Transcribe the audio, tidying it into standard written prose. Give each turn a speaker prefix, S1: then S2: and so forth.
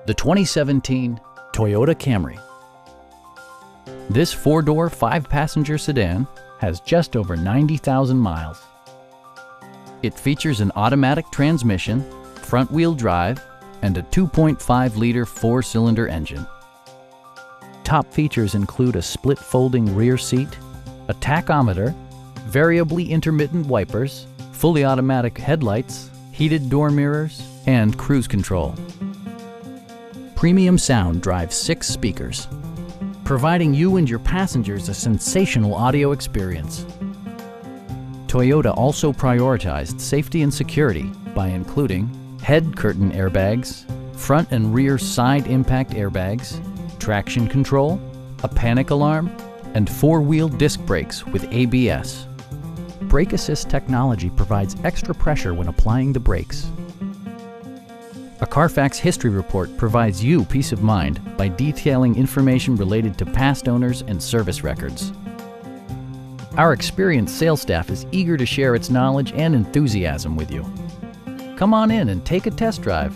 S1: the 2017 Toyota Camry. This four-door, five-passenger sedan has just over 90,000 miles. It features an automatic transmission, front-wheel drive, and a 2.5-liter four-cylinder engine. Top features include a split folding rear seat, a tachometer, variably intermittent wipers, fully automatic headlights, heated door mirrors, and cruise control. Premium sound drives 6 speakers, providing you and your passengers a sensational audio experience. Toyota also prioritized safety and security by including head curtain airbags, front and rear side impact airbags, traction control, a panic alarm, and four-wheel disc brakes with ABS. Brake Assist technology provides extra pressure when applying the brakes. A Carfax history report provides you peace of mind by detailing information related to past owners and service records. Our experienced sales staff is eager to share its knowledge and enthusiasm with you. Come on in and take a test drive.